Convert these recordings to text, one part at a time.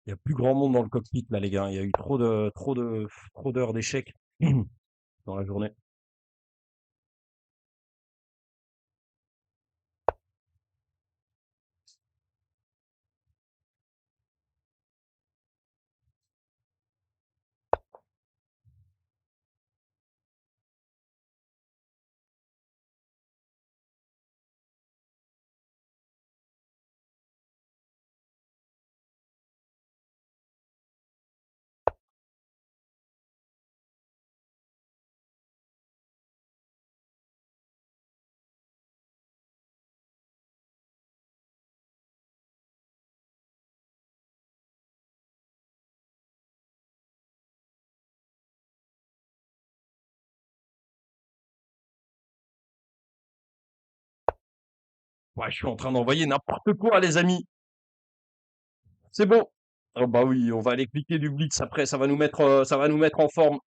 Il y a plus grand monde dans le cockpit là, les gars. Il y a eu trop d'heures d'échecs dans la journée. Ouais, je suis en train d'envoyer n'importe quoi, les amis. C'est bon. Oh bah oui, on va aller cliquer du blitz après. Ça va nous mettre en forme.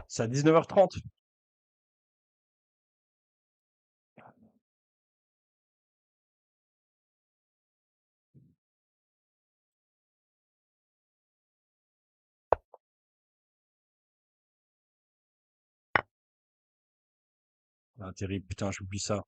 C'est à 19h30. Ah, terrible, putain, j'oublie ça.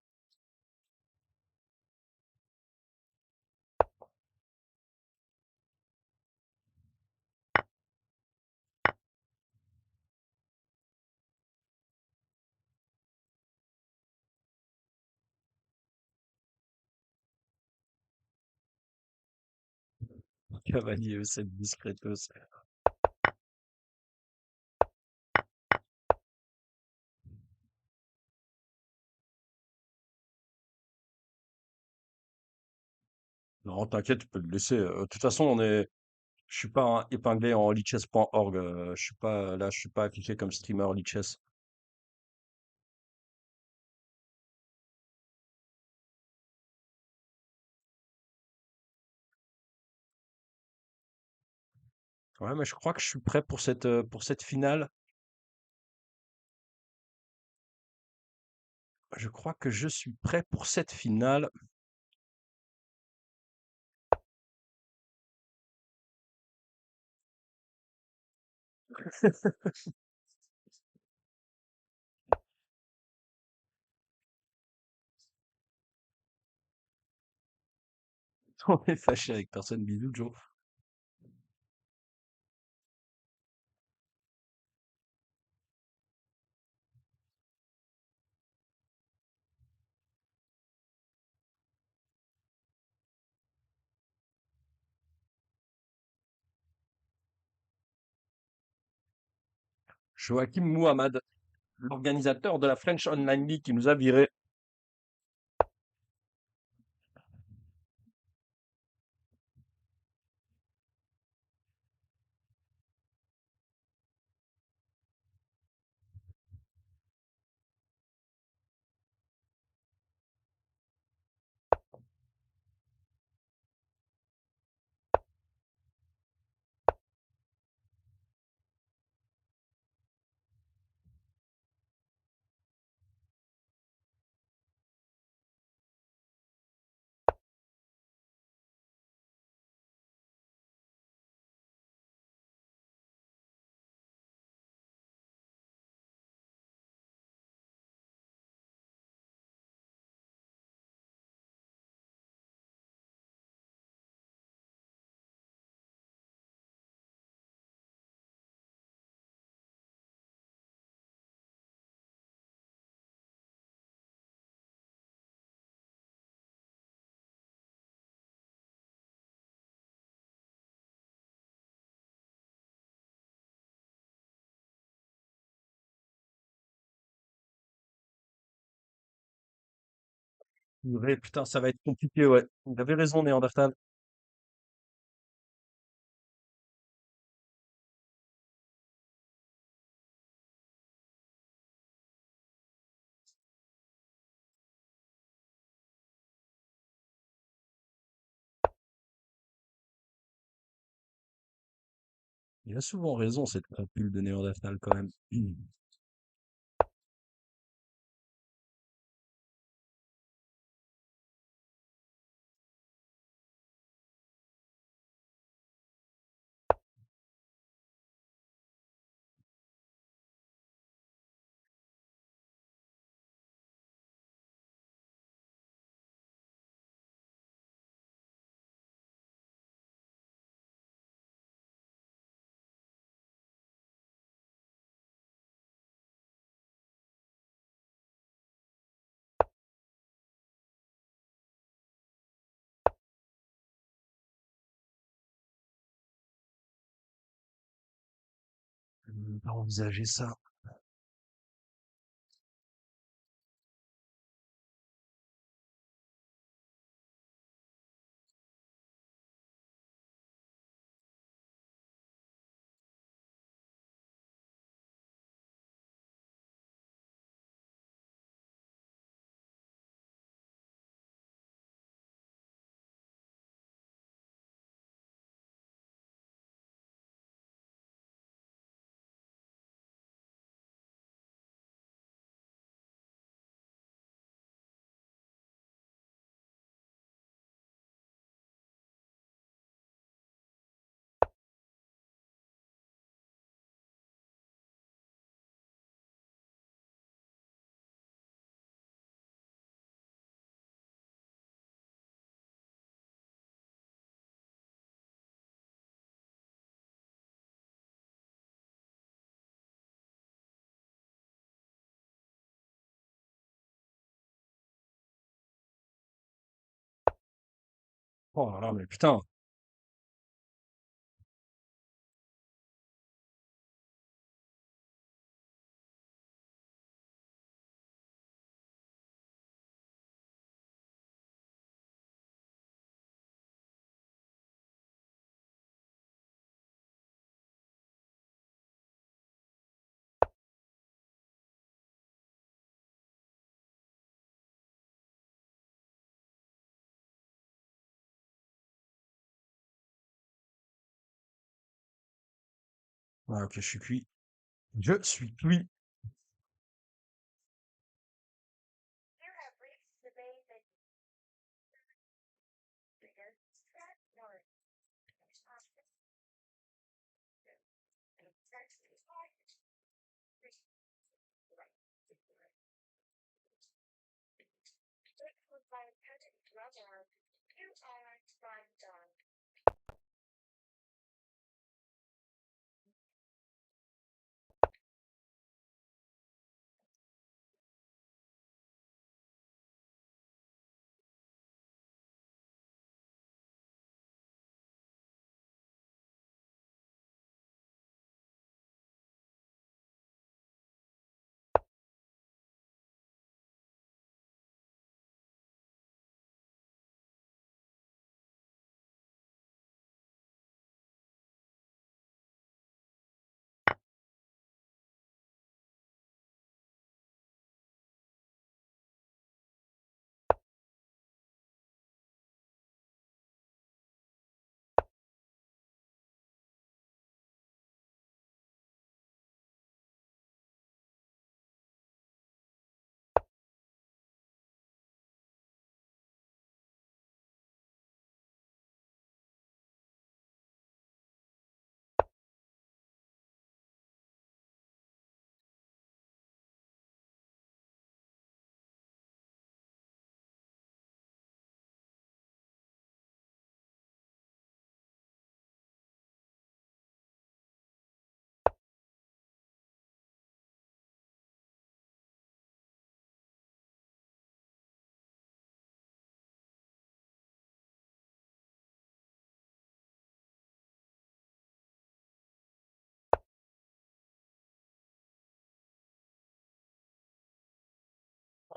Cavalier, cette discretos. Non, t'inquiète, tu peux le laisser. De toute façon, je suis pas épinglé en lichess.org. Je suis pas là, je suis pas affiché comme streamer lichess. Ouais, mais je crois que je suis prêt pour cette finale. Je crois que je suis prêt pour cette finale. On est fâché avec personne. Bisous, Joe. Joachim Mouhamad, l'organisateur de la French Online League qui nous a virés. Purée, putain, ça va être compliqué, ouais. Vous avez raison, Néandertal. Il a souvent raison, cette crapule de Néandertal, quand même. Pas envisager ça. Oh là là, mais putain. Ah, ok, je suis cuit. Je suis cuit.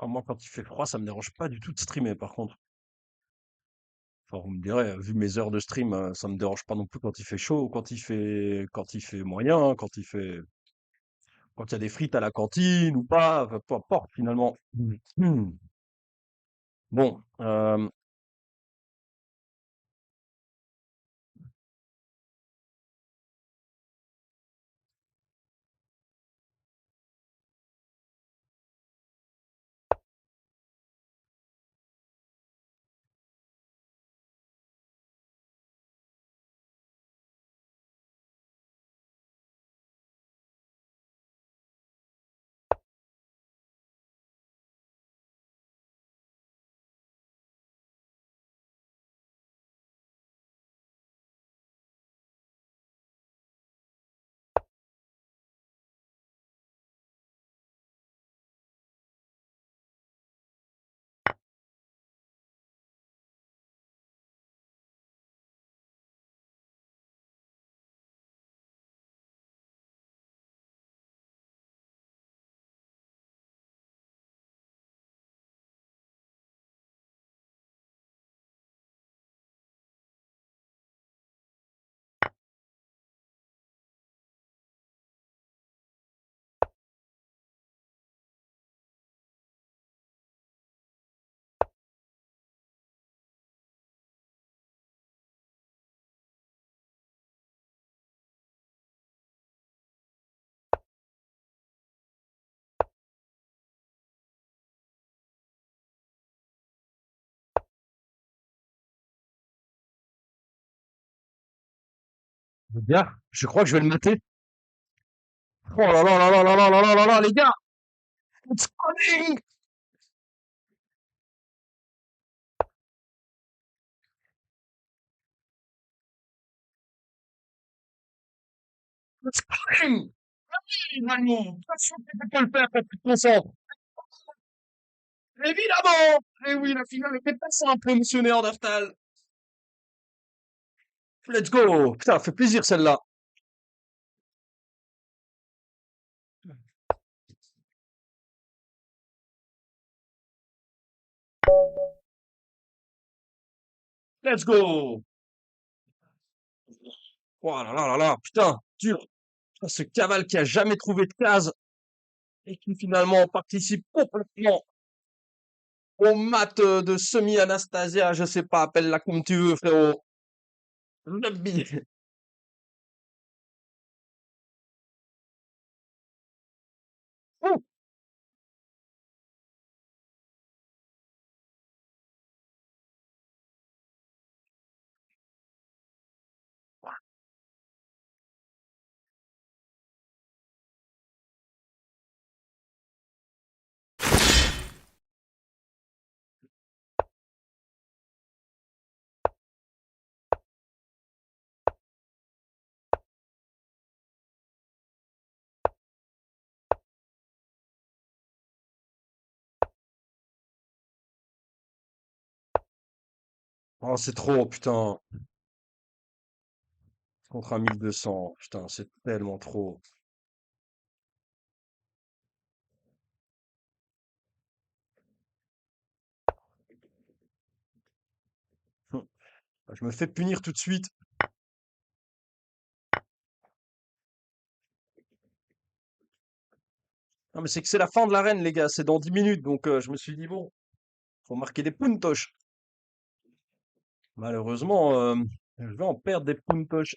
Moi, quand il fait froid, ça me dérange pas du tout de streamer, par contre. Enfin, vous me direz, vu mes heures de stream, ça me dérange pas non plus quand il fait chaud, quand il fait moyen, quand il y a des frites à la cantine ou pas, enfin, peu importe finalement. Hmm. Bon, les gars, je crois que je vais le mater. Oh là là là là là là là là là là, les gars! It's coming! It's coming! Oui, Manu! Bien sûr que tu peux le faire quand tu te concentres. Évidemment! Et oui, la finale était pas simple, monsieur Néandertal. Let's go! Putain, fait plaisir celle-là. Let's go! Oh là là là là, putain, dur. Putain, ce cavale qui a jamais trouvé de case et qui finalement participe complètement au mat de semi-Anastasia, je sais pas, appelle-la comme tu veux, frérot. Rugby. Ouh. Oh, c'est trop, putain. Contre un 1200, putain, c'est tellement trop. Hum. Je me fais punir tout de suite. Non, mais c'est que c'est la fin de l'arène, les gars. C'est dans 10 minutes. Donc, je me suis dit, bon, faut marquer des puntoches. Malheureusement, je vais en perdre des puntoches.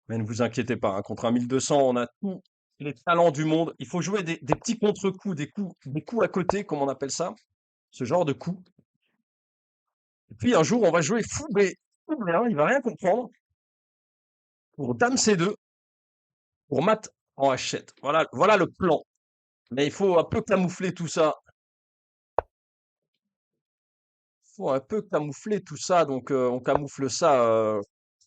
Mais ne vous inquiétez pas, hein, contre un 1200, on a tous les talents du monde. Il faut jouer des petits contre-coups, des coups à côté, comme on appelle ça. Ce genre de coups. Et puis, un jour, on va jouer fou, mais fou, mais, hein, il va rien comprendre. Pour Dame C2, pour Mat en Hachette. Voilà, voilà le plan. Mais il faut un peu camoufler tout ça. Faut un peu camoufler tout ça, donc on camoufle ça,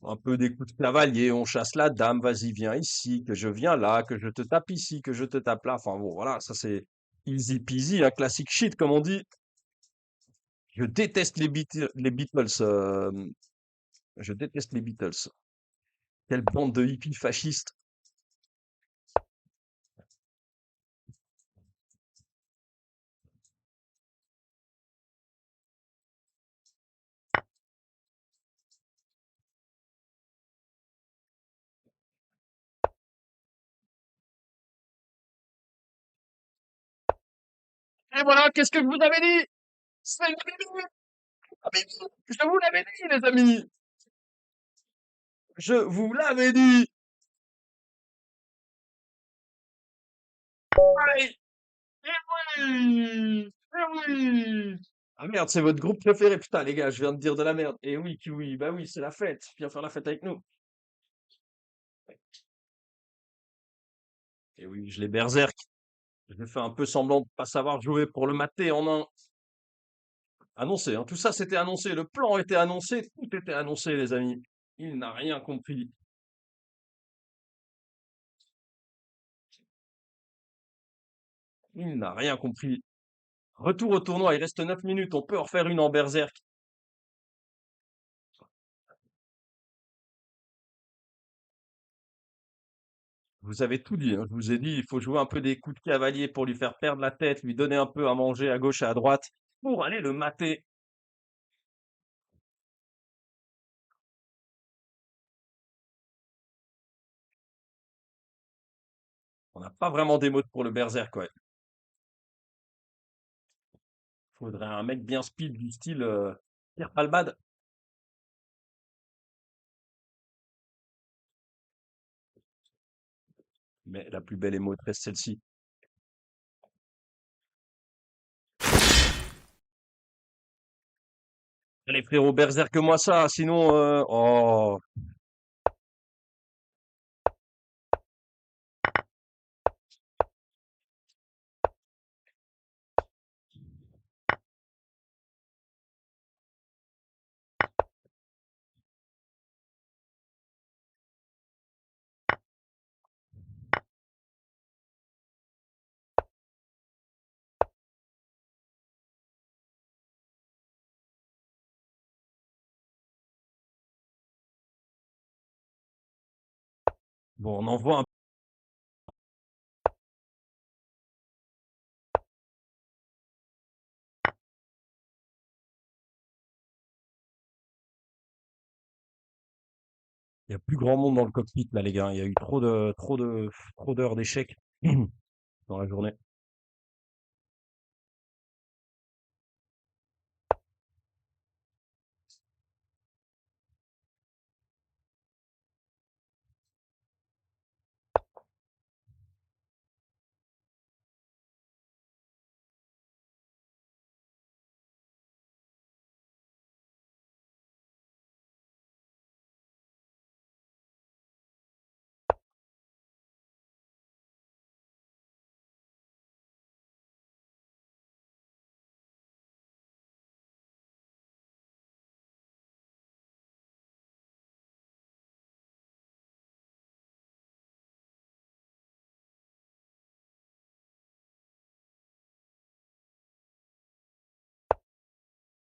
un peu des coups de cavalier, on chasse la dame, vas-y viens ici, que je viens là, que je te tape ici, que je te tape là. Enfin bon, voilà, ça c'est easy peasy, un classic shit comme on dit. Je déteste les Beatles, je déteste les Beatles. Quelle bande de hippies fascistes. Et voilà, qu'est-ce que je vous avais dit? C'est une bêtise. Ah, mais je vous l'avais dit, les amis. Je vous l'avais dit. Aïe. Eh oui! Eh oui! Ah merde, c'est votre groupe préféré. Putain, les gars, je viens de dire de la merde. Et oui, Kiwi, bah oui, c'est la fête. Viens faire la fête avec nous. Et oui, je l'ai berserk. Je vais faire un peu semblant de pas savoir jouer pour le mater en un. Annoncé, hein. Tout ça, c'était annoncé. Le plan était annoncé. Tout était annoncé, les amis. Il n'a rien compris. Il n'a rien compris. Retour au tournoi. Il reste 9 minutes. On peut en refaire une en berserk. Vous avez tout dit, hein. Je vous ai dit, il faut jouer un peu des coups de cavalier pour lui faire perdre la tête, lui donner un peu à manger à gauche et à droite pour aller le mater. On n'a pas vraiment des mots pour le berserk, ouais. Faudrait un mec bien speed du style Pierre Palmade. Mais la plus belle émote reste celle-ci. Allez frérot, berserk moi ça, sinon... Oh, bon, on envoie un... Il y a plus grand monde dans le cockpit là les gars. Il y a eu trop d'heures d'échecs dans la journée.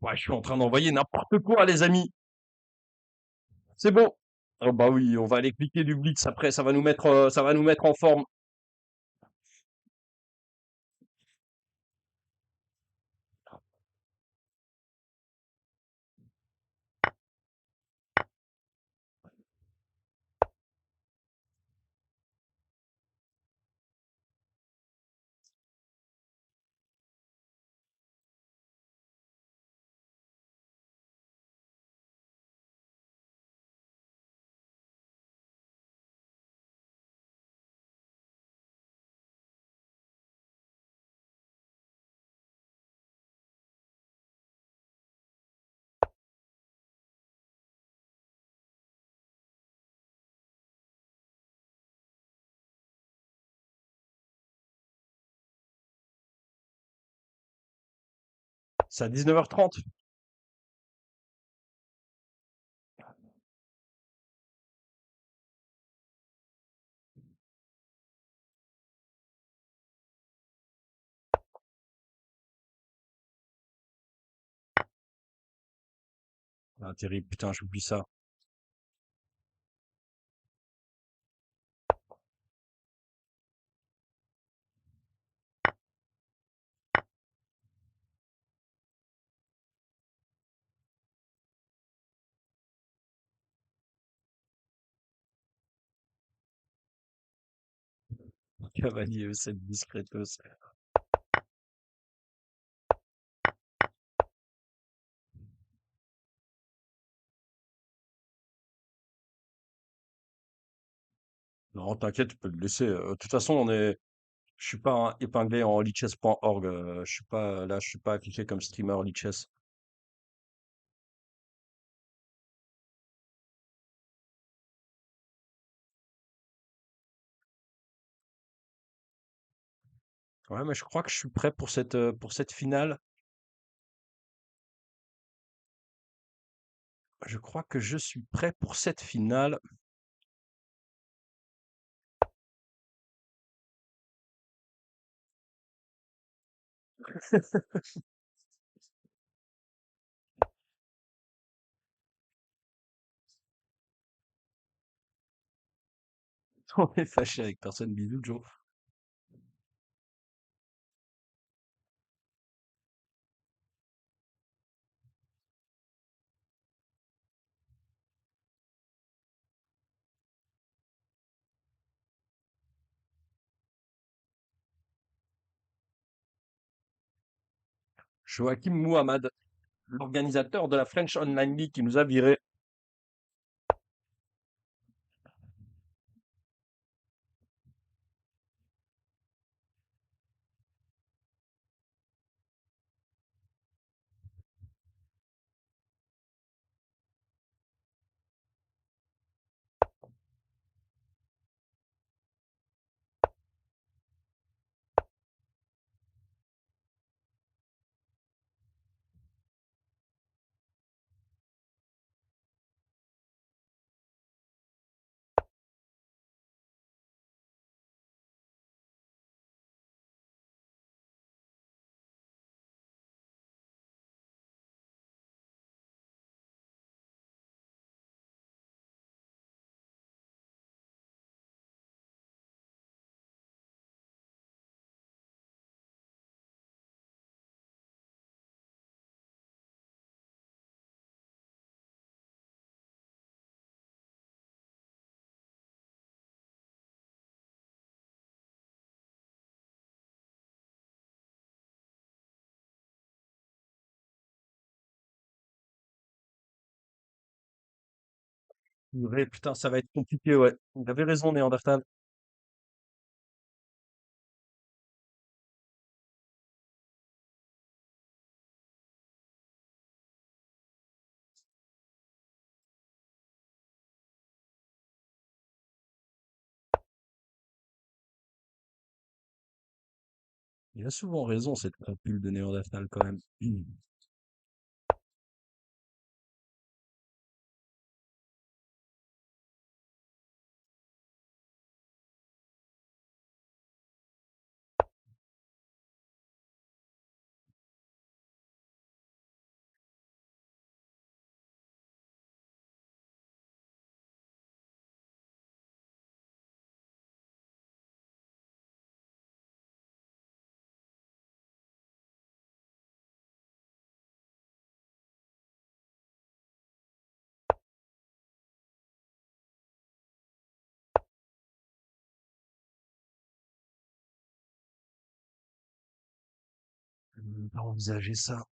Ouais, je suis en train d'envoyer n'importe quoi les amis. C'est bon. Oh bah oui, on va aller cliquer du blitz après, ça va nous mettre en forme. C'est à 19h30. Ah, terrible, putain, j'oublie ça. Cavalier, cette discretos. Non, t'inquiète, tu peux le laisser. De toute façon, je suis pas épinglé en lichess.org. Je suis pas là, je suis pas affiché comme streamer lichess. Ouais, mais je crois que je suis prêt pour cette finale. Je crois que je suis prêt pour cette finale. On est fâché avec personne. Bisous, Joe. Joachim Mouhamad, l'organisateur de la French Online League qui nous a virés. Purée, putain, ça va être compliqué, ouais. Vous avez raison, Néandertal. Il a souvent raison, cette crapule de Néandertal, quand même. Pas envisager ça.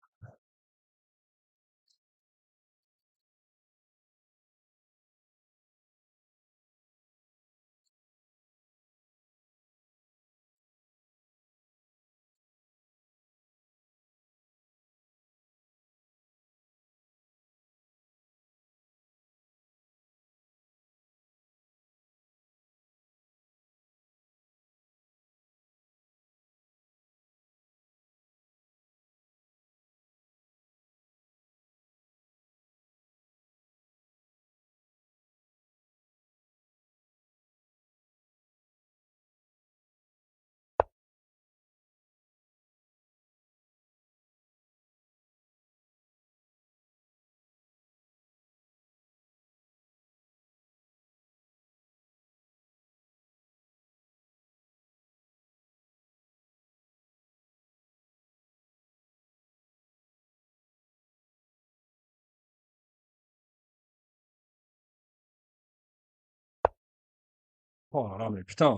Oh là là, mais putain.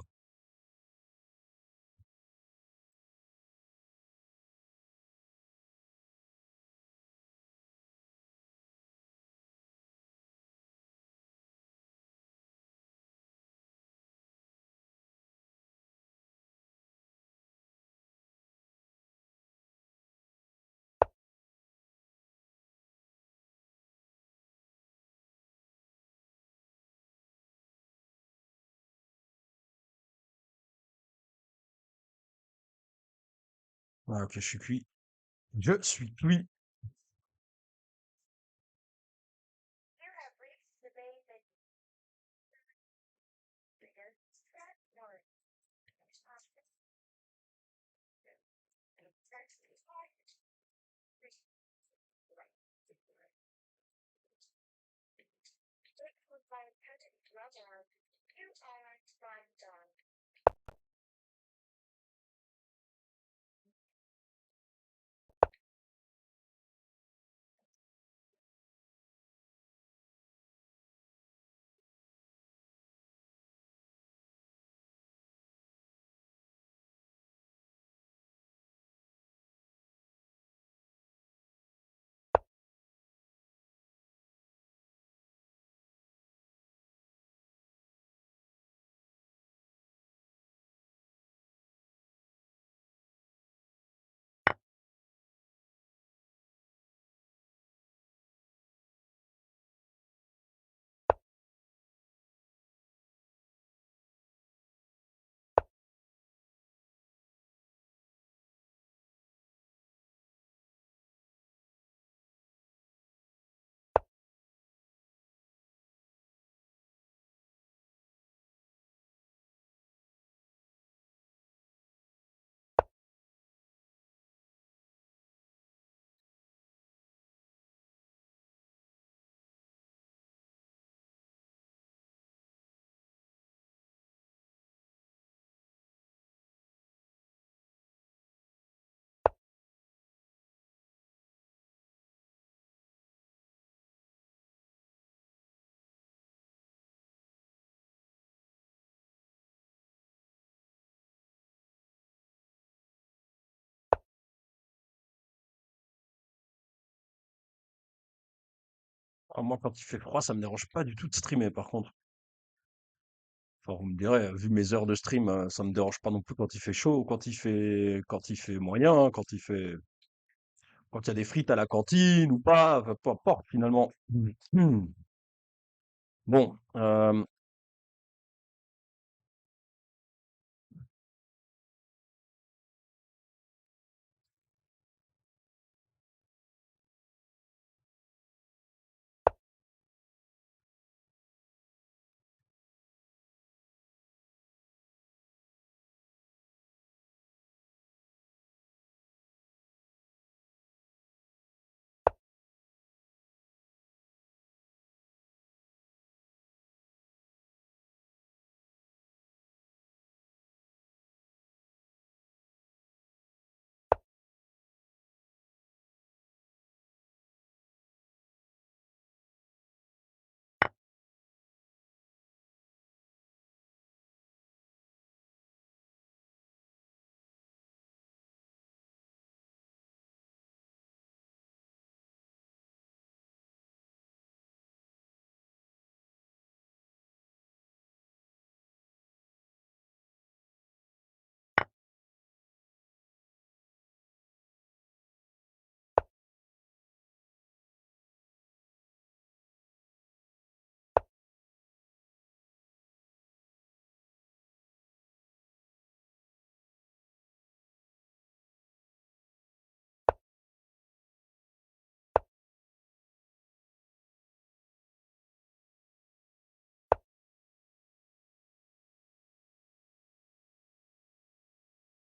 Ah, ok, je suis cuit. Je suis cuit. Ah, moi, quand il fait froid, ça me dérange pas du tout de streamer, par contre. Enfin, vous me direz, vu mes heures de stream, ça me dérange pas non plus quand il fait chaud ou quand il fait moyen, hein, quand il y a des frites à la cantine ou pas, enfin, peu importe finalement. Hmm. Bon,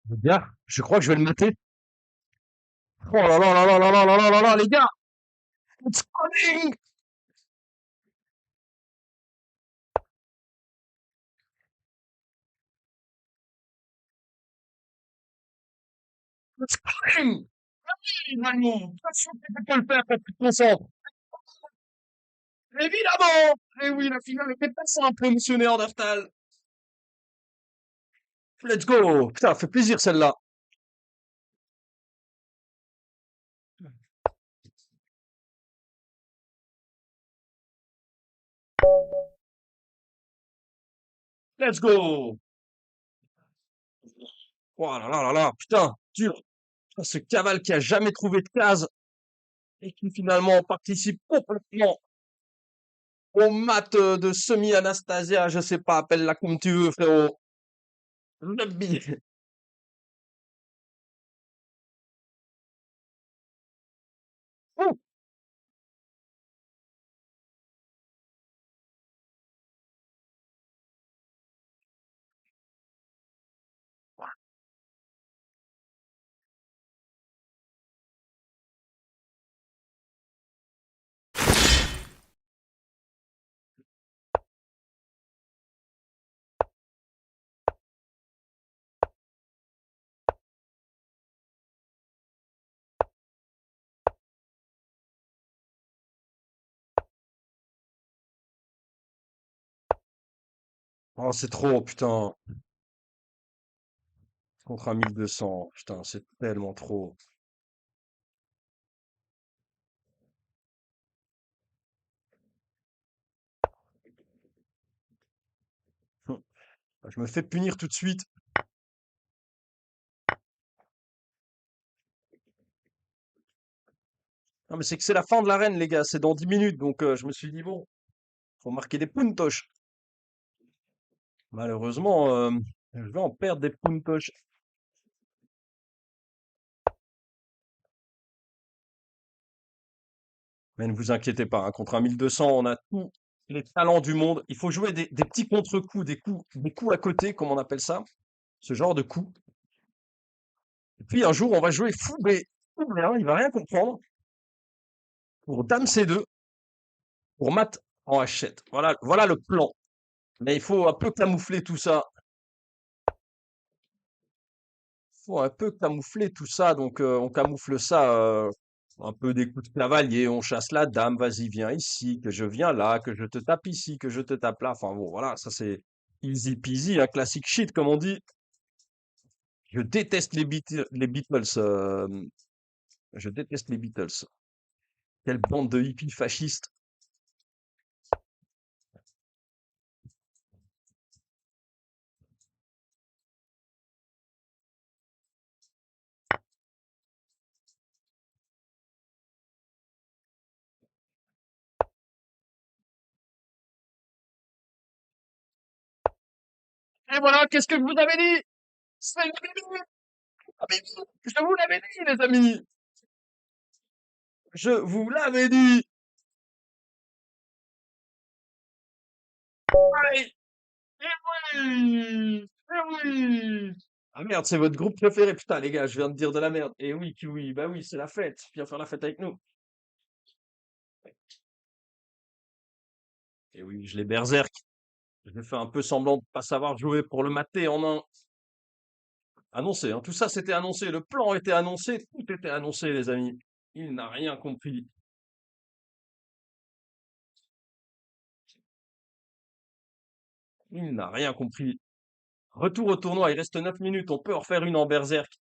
les gars, je crois que je vais le mater. Oh là là là là là là là là là là, les gars! It's coming! It's coming! Oui, Manu! Bien sûr que tu peux le faire quand tu te concentres. Évidemment! Et oui, la finale était pas simple, monsieur Néandertal. Let's go! Putain, ça fait plaisir celle-là. Let's go! Oh là là là là, putain, dur. Putain, ce cavale qui a jamais trouvé de case et qui finalement participe complètement au mat de semi-Anastasia, je sais pas, appelle-la comme tu veux, frérot. Rugby. Oh, c'est trop, putain. Contre un 1200. Putain, c'est tellement trop. Hum. Je me fais punir tout de suite. Non, mais c'est que c'est la fin de l'arène, les gars. C'est dans 10 minutes. Donc, je me suis dit, bon, faut marquer des puntoches. Malheureusement, je vais en perdre des puntoches. Mais ne vous inquiétez pas, hein, contre un 1200, on a tous les talents du monde. Il faut jouer des petits contre-coups, des coups à côté, comme on appelle ça. Ce genre de coups. Et puis un jour, on va jouer fou, mais fou, mais hein, il va rien comprendre. Pour Dame C2, pour Mat en H7. Voilà, voilà le plan. Mais il faut un peu camoufler tout ça. Il faut un peu camoufler tout ça. Donc on camoufle ça un peu des coups de cavalier. On chasse la dame. Vas-y, viens ici. Que je viens là. Que je te tape ici. Que je te tape là. Enfin bon, voilà. Ça c'est easy peasy. Un classique shit, comme on dit. Je déteste les Beatles. Je déteste les Beatles. Quelle bande de hippies fascistes. Et voilà, qu'est-ce que je vous avais dit? C'est une bêtise. Ah, mais je vous l'avais dit, les amis. Je vous l'avais dit. Allez. Eh oui! Eh oui! Ah merde, c'est votre groupe préféré. Putain, les gars, je viens de dire de la merde. Et oui, Kiwi, bah oui, c'est la fête. Viens faire la fête avec nous. Et oui, je l'ai berserk. Je vais faire un peu semblant de pas savoir jouer pour le mater en un. Annoncé, hein. Tout ça, c'était annoncé. Le plan était annoncé. Tout était annoncé, les amis. Il n'a rien compris. Il n'a rien compris. Retour au tournoi. Il reste 9 minutes. On peut en refaire une en berserk.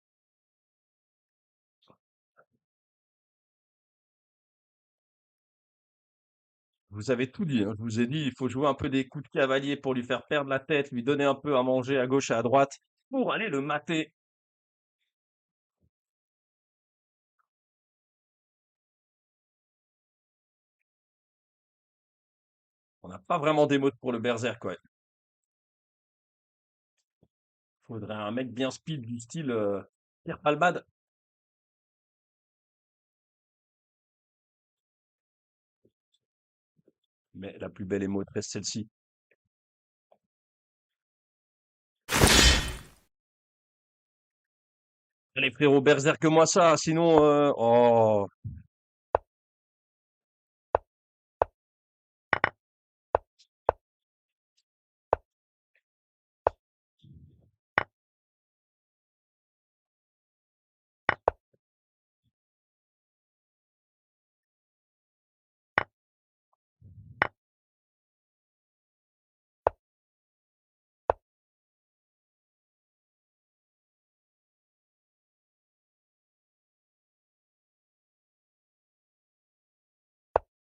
Vous avez tout dit, hein. Je vous ai dit, il faut jouer un peu des coups de cavalier pour lui faire perdre la tête, lui donner un peu à manger à gauche et à droite pour aller le mater. On n'a pas vraiment des modes pour le berserk, ouais. Faudrait un mec bien speed du style Pierre Palmade. Mais la plus belle émo reste celle-ci. Allez frérot, berserk moi ça, sinon oh.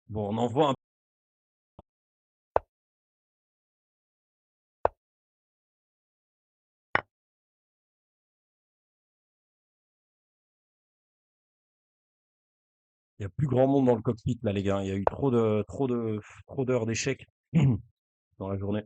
Bon, on envoie un. Il y a plus grand monde dans le cockpit là les gars. Il y a eu trop d'heures d'échecs dans la journée.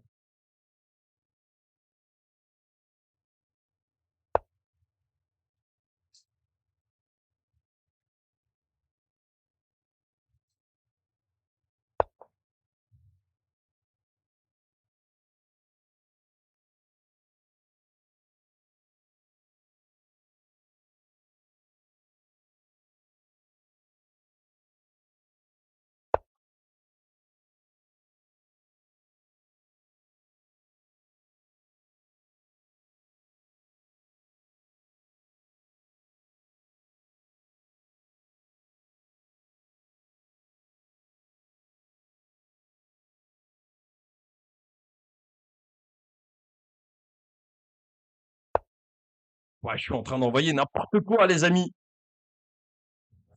Ouais, je suis en train d'envoyer n'importe quoi, les amis.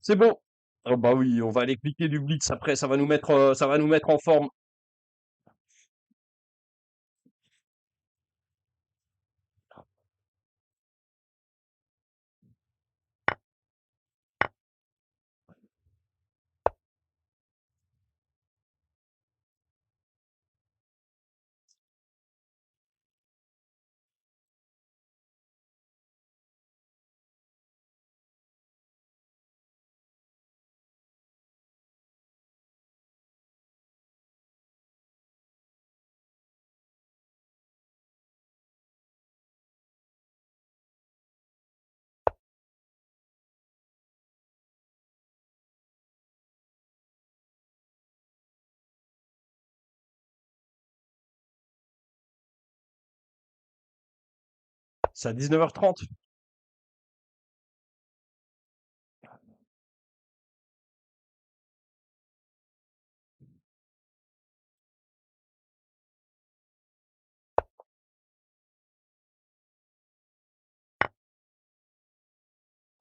C'est bon. Oh bah oui, on va aller cliquer du blitz après, ça va nous mettre en forme. C'est à 19h30.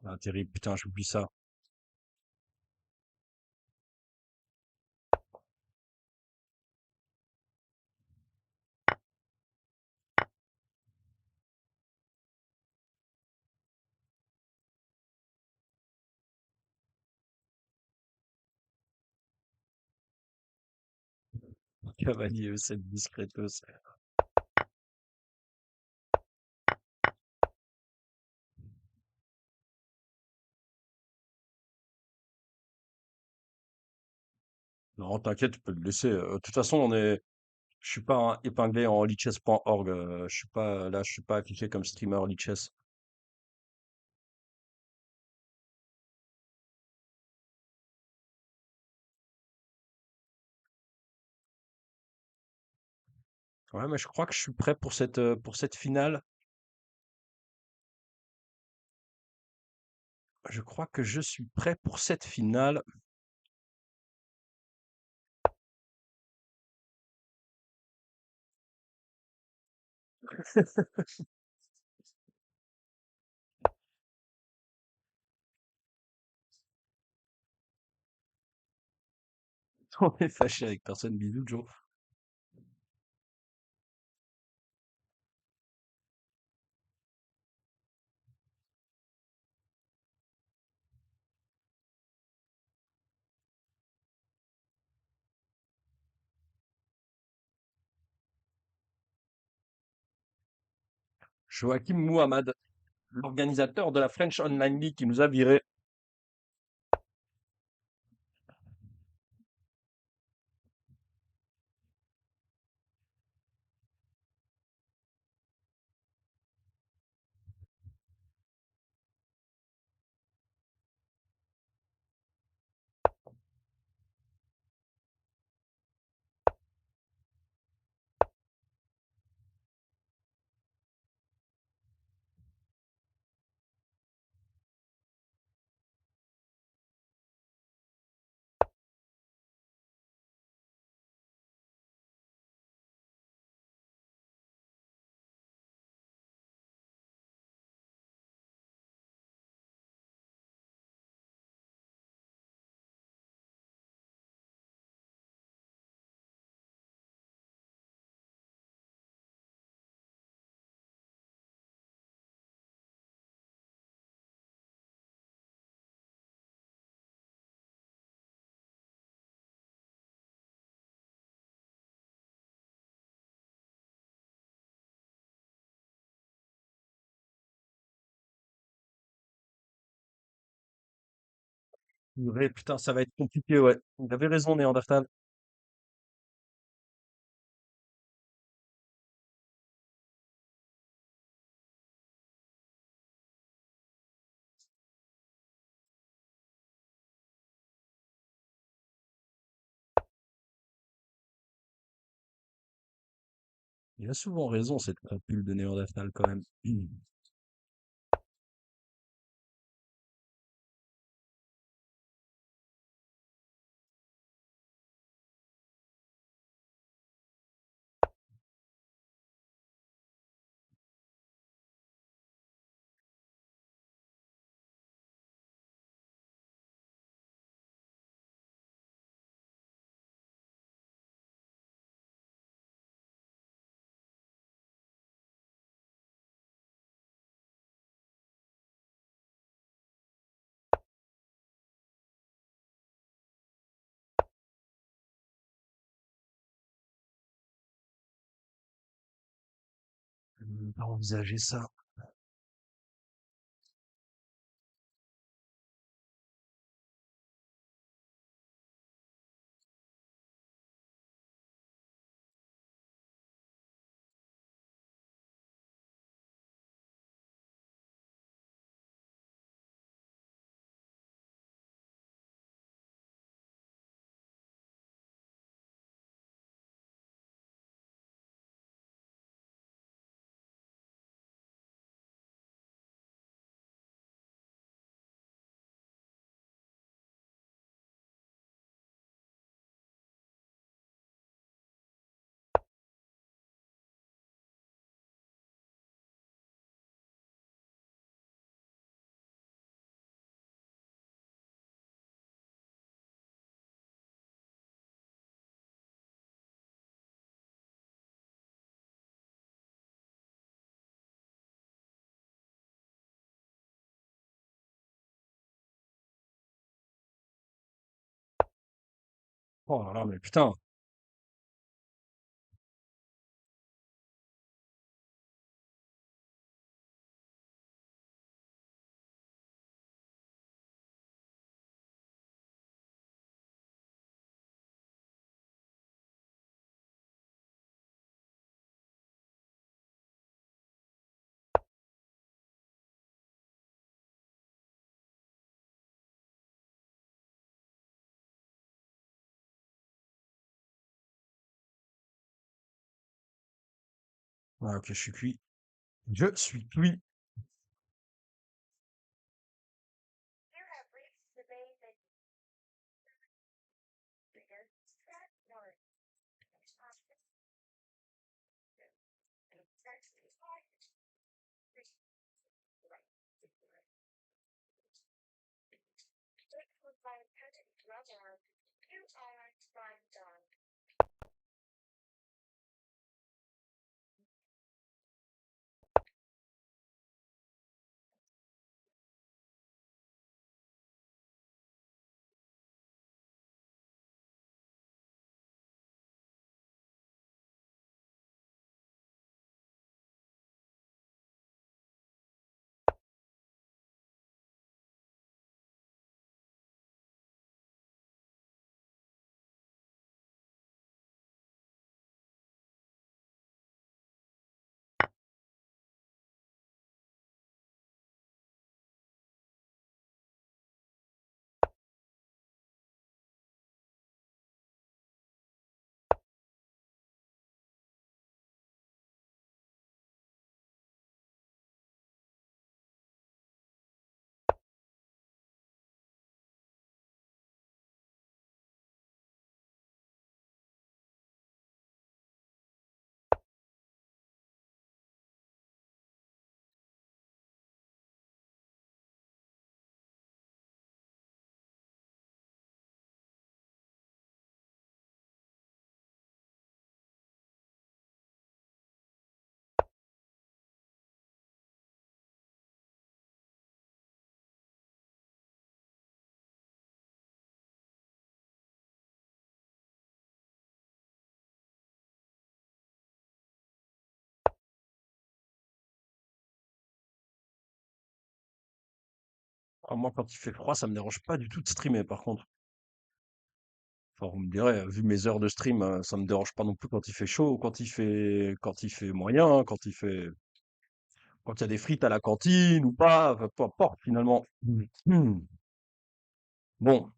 Ah, terrible, putain, j'oublie ça. Cavalier, cette discretos. Non, t'inquiète, tu peux le laisser. De toute façon, je suis pas épinglé en lichess.org. Je suis pas là, je suis pas affiché comme streamer lichess. Ouais, mais je crois que je suis prêt pour cette finale. Je crois que je suis prêt pour cette finale. On est fâché avec personne, bisous, Joe. Joachim Mouhamad, l'organisateur de la French Online League qui nous a virés. Purée, putain, ça va être compliqué, ouais. Vous avez raison, Néandertal. Il a souvent raison, cette crapule de Néandertal, quand même. pas envisager ça. Oh là là, mais putain. Ah, ok, je suis cuit. Je suis cuit. Ah, moi, quand il fait froid, ça me dérange pas du tout de streamer, par contre. Enfin, vous me direz, vu mes heures de stream, ça me dérange pas non plus quand il fait chaud, ou quand il fait moyen, hein, quand il y a des frites à la cantine ou pas, enfin, peu importe finalement. Hmm. Bon,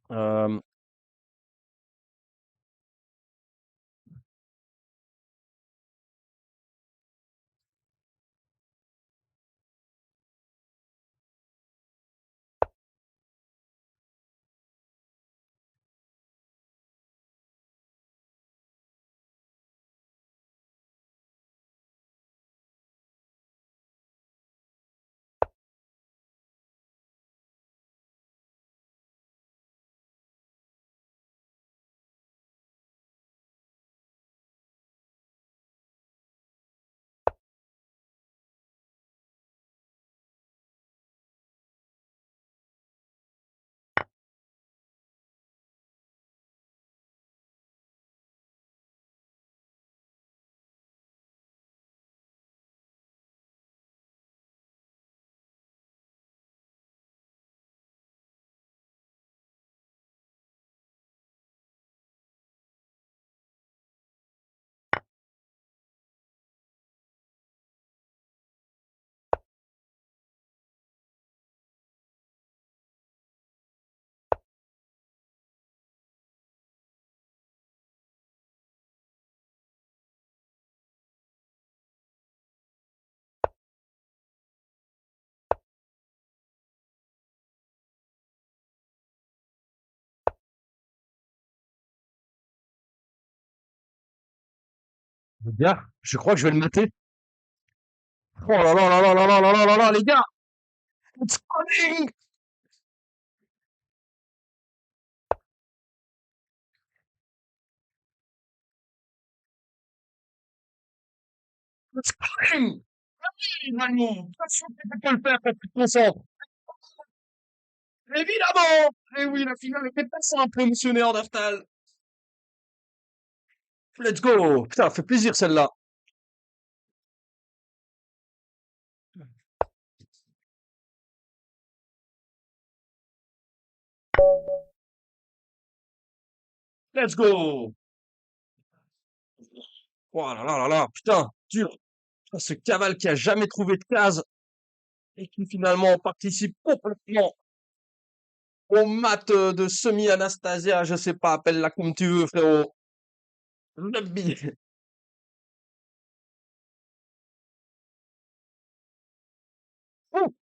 Les gars, je crois que je vais le mater. Oh là là là là là là là là là là, les gars! It's coming! It's coming! Oui, Manu! Bien sûr que tu peux le faire quand tu te concentres. Évidemment! Et oui, la finale était pas simple, monsieur Néandertal. Let's go! Putain, ça fait plaisir celle-là. Let's go! Oh là là là là, putain, dur. Putain, ce cavale qui a jamais trouvé de case et qui finalement participe complètement au mat de semi-Anastasia, je sais pas, appelle-la comme tu veux, frérot. Rugby. Ouh.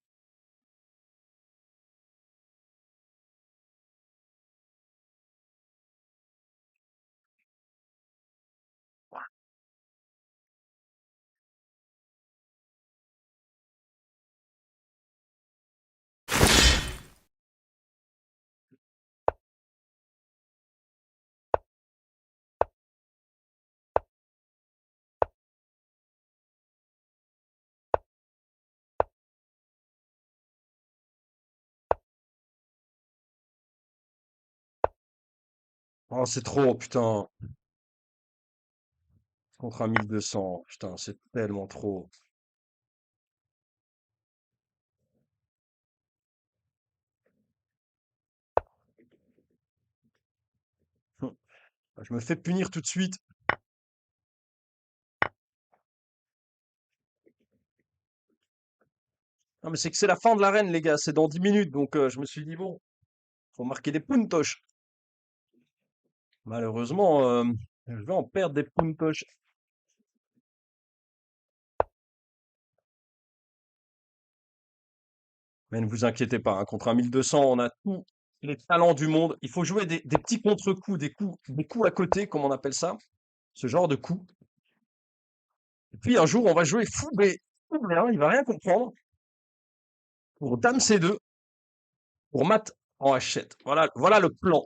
Oh, c'est trop, putain. Contre un 1200, putain, c'est tellement trop. Hum. Je me fais punir tout de suite. Non, mais c'est que c'est la fin de l'arène, les gars. C'est dans 10 minutes. Donc, je me suis dit, bon, faut marquer des puntoches. Malheureusement, je vais en perdre des puntoches. Mais ne vous inquiétez pas, hein, contre un 1200, on a tous les talents du monde. Il faut jouer des petits contre-coups, des coups à côté, comme on appelle ça. Ce genre de coups. Et puis, un jour, on va jouer fou, mais fou, mais hein, il va rien comprendre. Pour Dame C2, pour Mat en H7. Voilà, voilà le plan.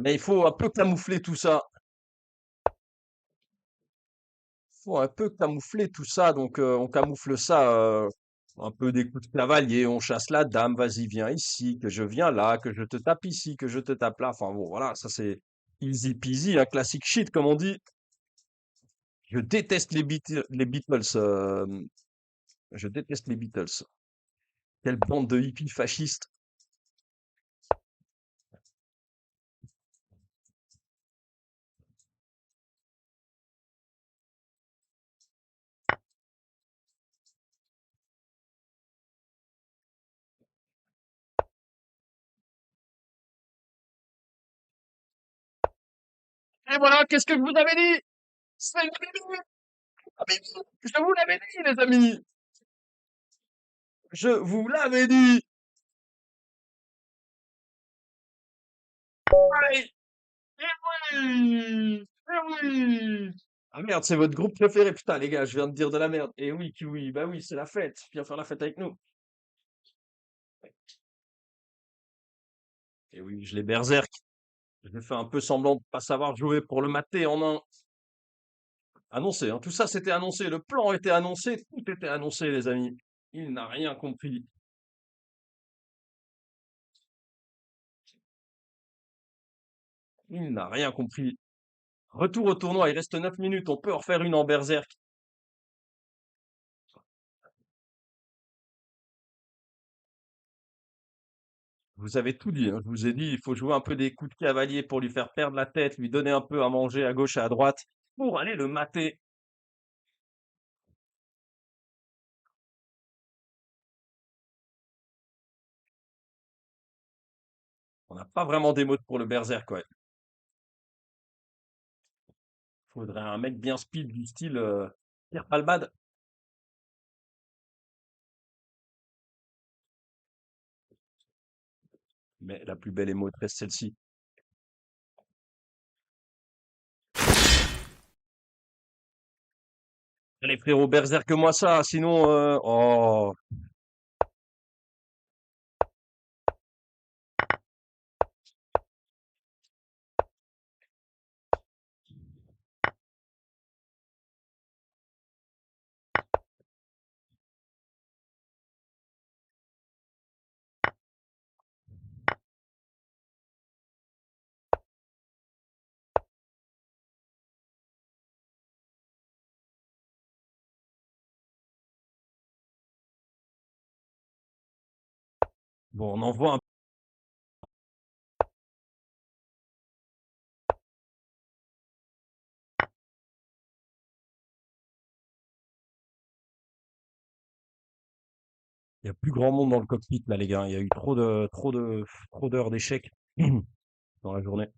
Mais il faut un peu camoufler tout ça. Faut un peu camoufler tout ça, donc on camoufle ça, un peu des coups de cavalier, on chasse la dame, vas-y viens ici, que je viens là, que je te tape ici, que je te tape là. Enfin bon, voilà, ça c'est easy peasy, un classique shit comme on dit. Je déteste les Beatles, je déteste les Beatles. Quelle bande de hippies fascistes. Et voilà, qu'est-ce que je vous avais dit? C'est fini. Ah, mais je vous l'avais dit, les amis. Je vous l'avais dit. Allez, eh oui, eh oui. Ah merde, c'est votre groupe préféré. Putain, les gars, je viens de dire de la merde. Et oui, Kiwi, bah oui, c'est la fête. Viens faire la fête avec nous. Et oui, je l'ai berserk. Je vais faire un peu semblant de pas savoir jouer pour le mater en un. Annoncé, hein. Tout ça, c'était annoncé. Le plan était annoncé. Tout était annoncé, les amis. Il n'a rien compris. Il n'a rien compris. Retour au tournoi. Il reste 9 minutes. On peut en refaire une en berserk. Vous avez tout dit, hein. Je vous ai dit, il faut jouer un peu des coups de cavalier pour lui faire perdre la tête, lui donner un peu à manger à gauche et à droite pour aller le mater. On n'a pas vraiment d'émote pour le berserk, quoi. Faudrait un mec bien speed du style Pierre Palmade. Mais la plus belle émote reste celle-ci. Les frérots, berserk-moi ça, sinon, oh. Bon, on envoie un. Il y a plus grand monde dans le cockpit là, les gars. Il y a eu trop d'heures d'échecs dans la journée.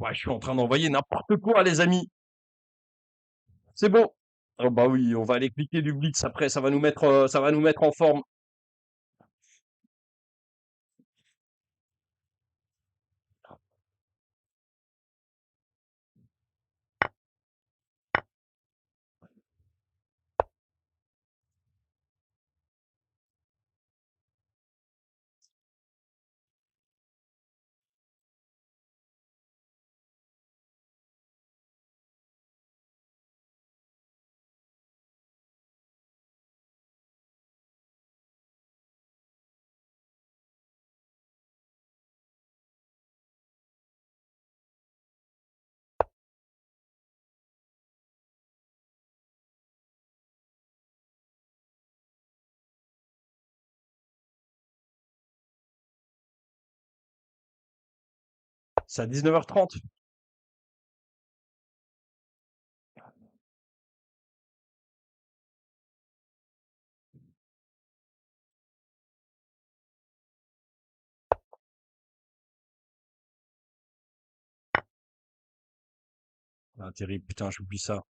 Ouais, je suis en train d'envoyer n'importe quoi, les amis. C'est bon. Oh bah oui, on va aller cliquer du blitz après, ça va nous mettre en forme. C'est à 19h30. Ah, terrible, putain, j'oublie ça.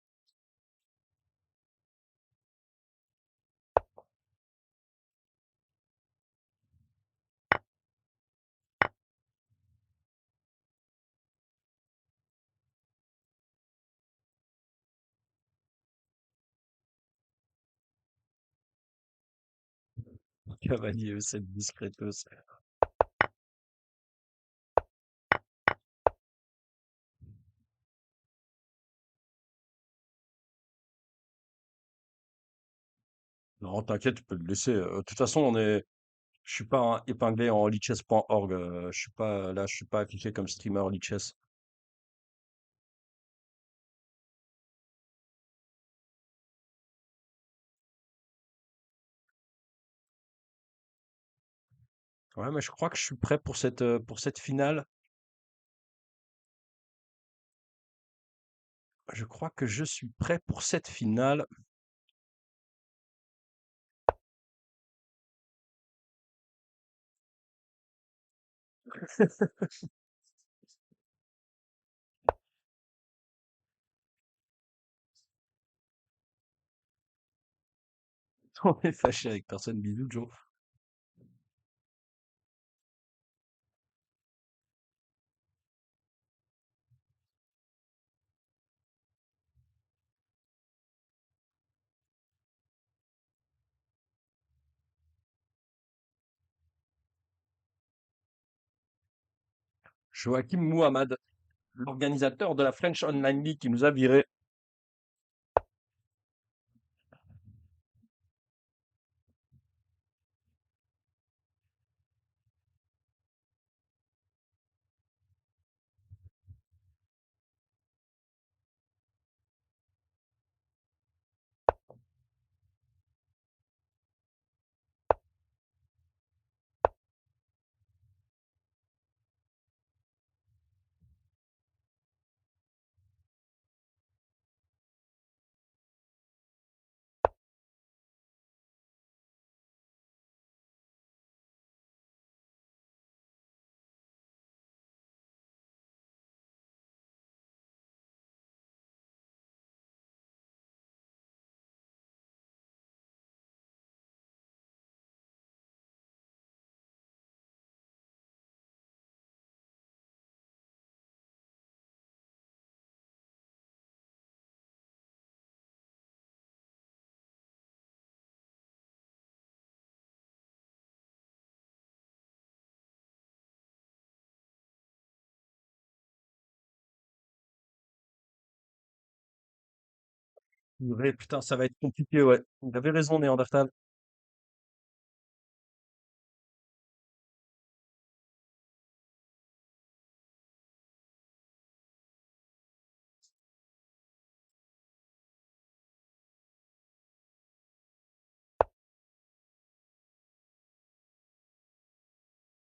Cavalier, cette discretos. Non, t'inquiète, tu peux le laisser. De toute façon, je suis pas épinglé en lichess.org. Je suis pas là, je suis pas affiché comme streamer lichess. Ouais, mais je crois que je suis prêt pour cette finale. Je crois que je suis prêt pour cette finale. On est fâché avec personne. Bisous, Joe. Joachim Mouhamad, l'organisateur de la French Online League qui nous a viré. Purée, putain, ça va être compliqué, ouais. Il avait raison, Néandertal.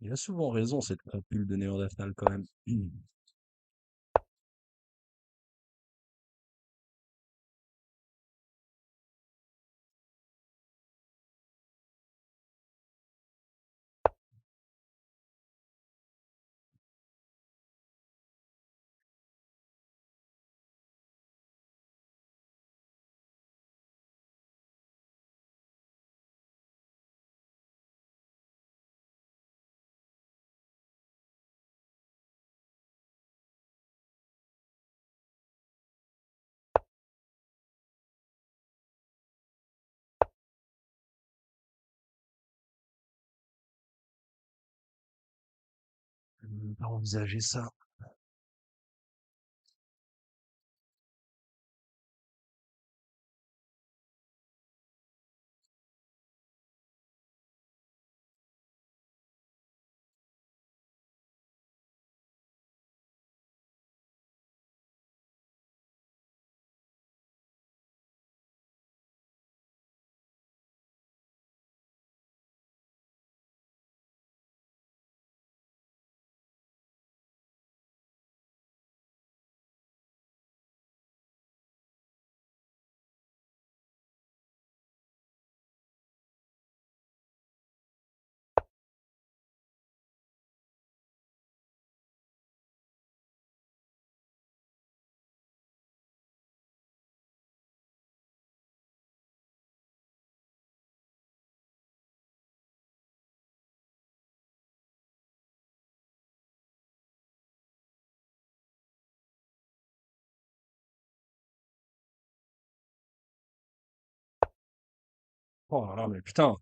Il a souvent raison, cette crapule de Néandertal, quand même. Pas envisager ça. Oh là là, mais putain.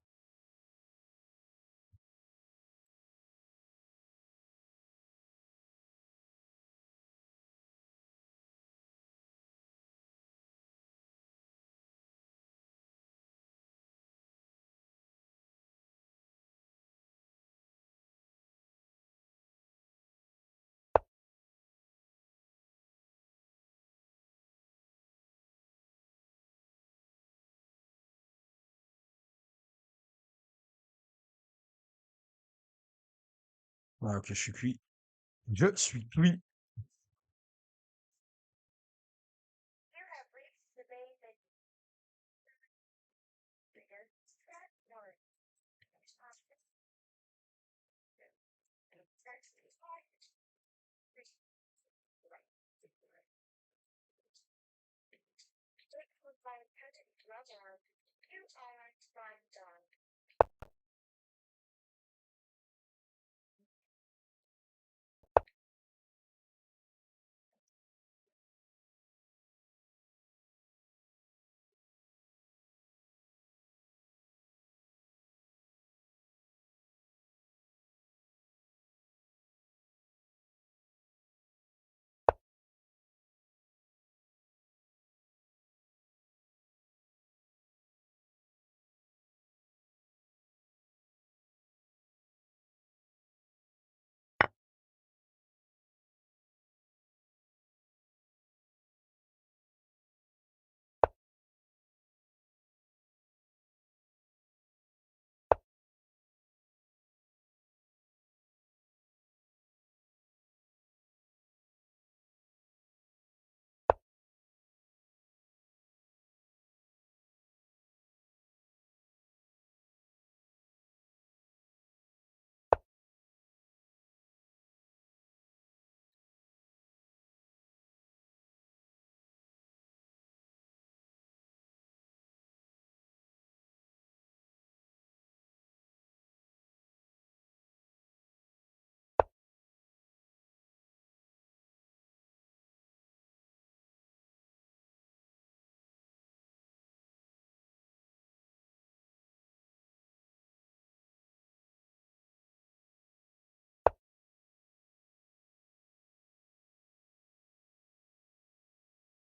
Ah, ok, je suis cuit. Je suis cuit.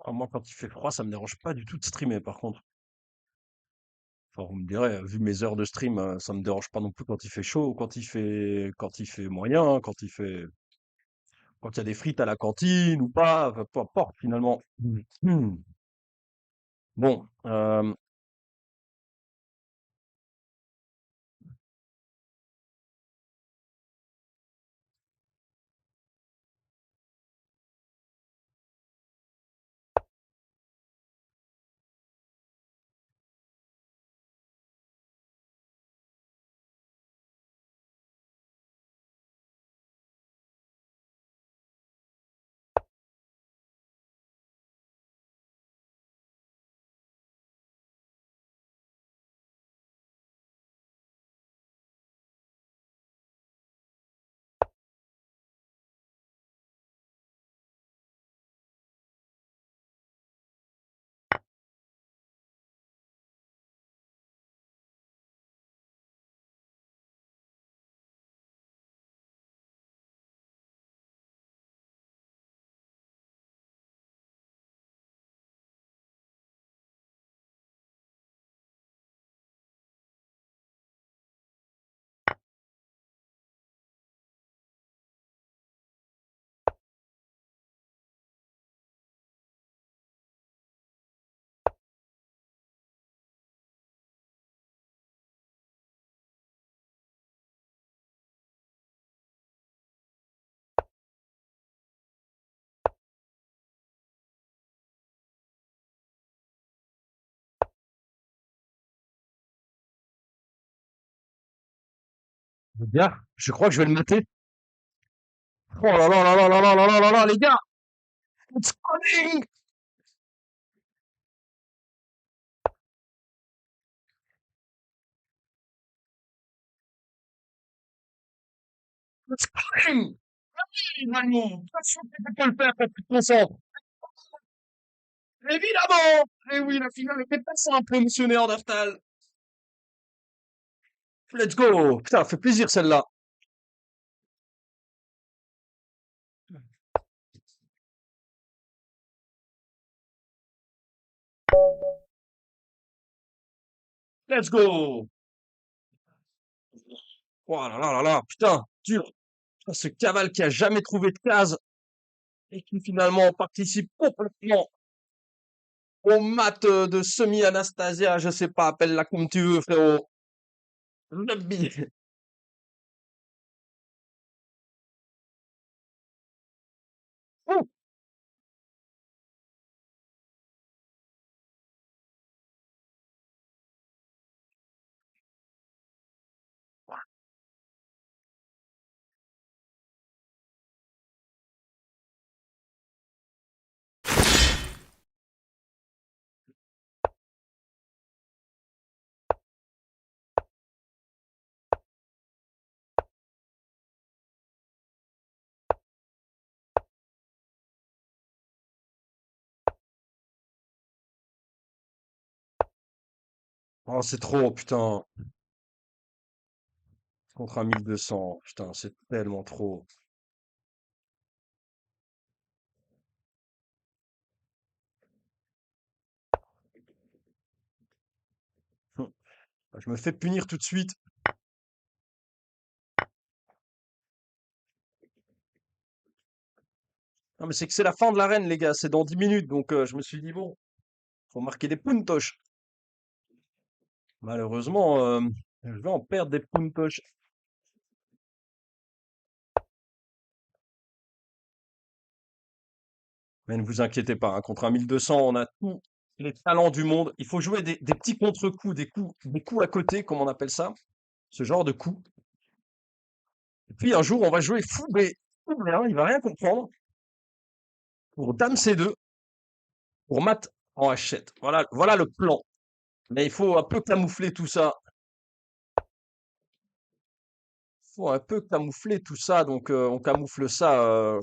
Ah, moi, quand il fait froid, ça me dérange pas du tout de streamer, par contre. Enfin, vous me direz, vu mes heures de stream, ça me dérange pas non plus quand il fait chaud, quand il fait moyen, quand il y a des frites à la cantine ou pas, enfin, peu importe finalement. Hmm. Bon, les gars, je crois que je vais le mater. Oh là là là là là là là là là là, les gars! It's coming! It's coming! Oui, Manu! Bien sûr que tu peux le faire quand tu te concentres. Évidemment! Et oui, la finale était pas simple, monsieur Néandertal. Let's go! Putain, fait plaisir celle-là. Let's go! Oh là là là là, putain, dur. Putain, ce cavale qui a jamais trouvé de case et qui finalement participe complètement au mat de semi-Anastasia, je sais pas, appelle-la comme tu veux, frérot. Rugby. Ouh. Oh, c'est trop, putain. Contre un 1200, putain, c'est tellement trop. Hum. Je me fais punir tout de suite. Non, mais c'est que c'est la fin de l'arène, les gars. C'est dans 10 minutes. Donc, je me suis dit, bon, faut marquer des puntoches. Malheureusement, je vais en perdre des puntoches. Mais ne vous inquiétez pas, hein, contre un 1200, on a tous les talents du monde. Il faut jouer des petits contre-coups, des coups à côté, comme on appelle ça. Ce genre de coups. Et puis, un jour, on va jouer fou B, hein, il va rien comprendre. Pour Dame C2, pour Mat en Hachette. Voilà, voilà le plan. Mais il faut un peu camoufler tout ça. Faut un peu camoufler tout ça, donc on camoufle ça,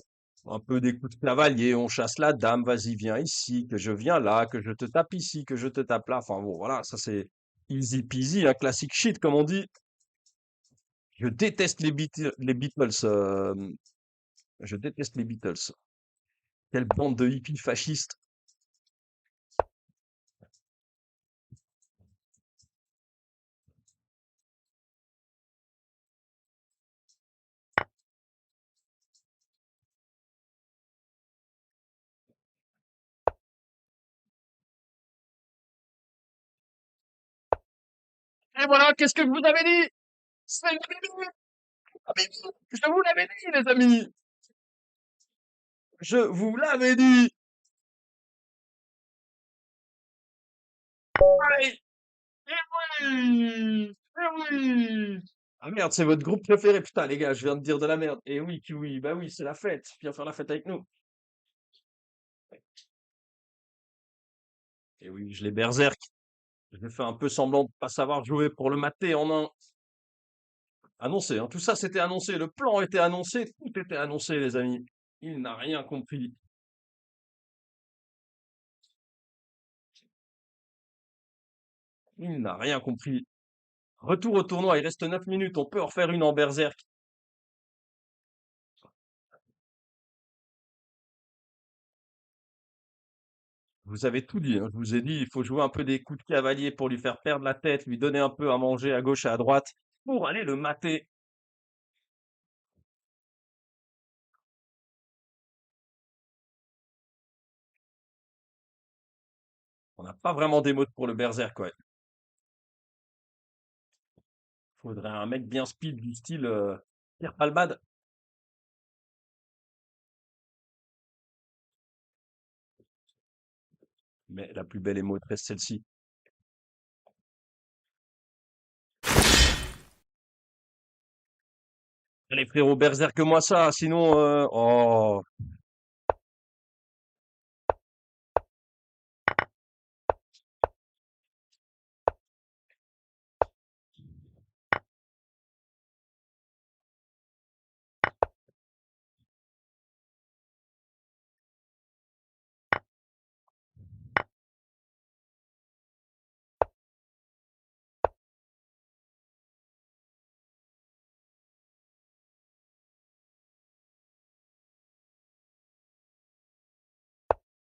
un peu des coups de cavalier, on chasse la dame, vas-y viens ici, que je viens là, que je te tape ici, que je te tape là. Enfin bon, voilà, ça c'est easy peasy, un classic shit comme on dit. Je déteste les Beatles, je déteste les Beatles. Quelle bande de hippies fascistes. Et voilà, qu'est-ce que je vous avais dit? C'est fini! Ah mais oui, je vous l'avais dit, les amis! Je vous l'avais dit! Ouais! Eh oui! Eh oui! Ah merde, c'est votre groupe préféré. Putain, les gars, je viens de dire de la merde. Eh oui, Kiwi, bah oui, c'est la fête. Viens faire la fête avec nous. Eh oui, je l'ai berserk. Je vais faire un peu semblant de pas savoir jouer pour le mater en un. Annoncé, hein. Tout ça, c'était annoncé. Le plan était annoncé. Tout était annoncé, les amis. Il n'a rien compris. Il n'a rien compris. Retour au tournoi. Il reste 9 minutes. On peut en refaire une en berserk. Vous avez tout dit, hein. Je vous ai dit, il faut jouer un peu des coups de cavalier pour lui faire perdre la tête, lui donner un peu à manger à gauche et à droite pour aller le mater. On n'a pas vraiment des mots pour le berserk, ouais. Faudrait un mec bien speed du style Pierre Palmade. Mais la plus belle émo reste celle-ci. Allez frérot, berserk-moi ça, sinon... Oh.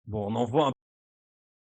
Bon, on envoie un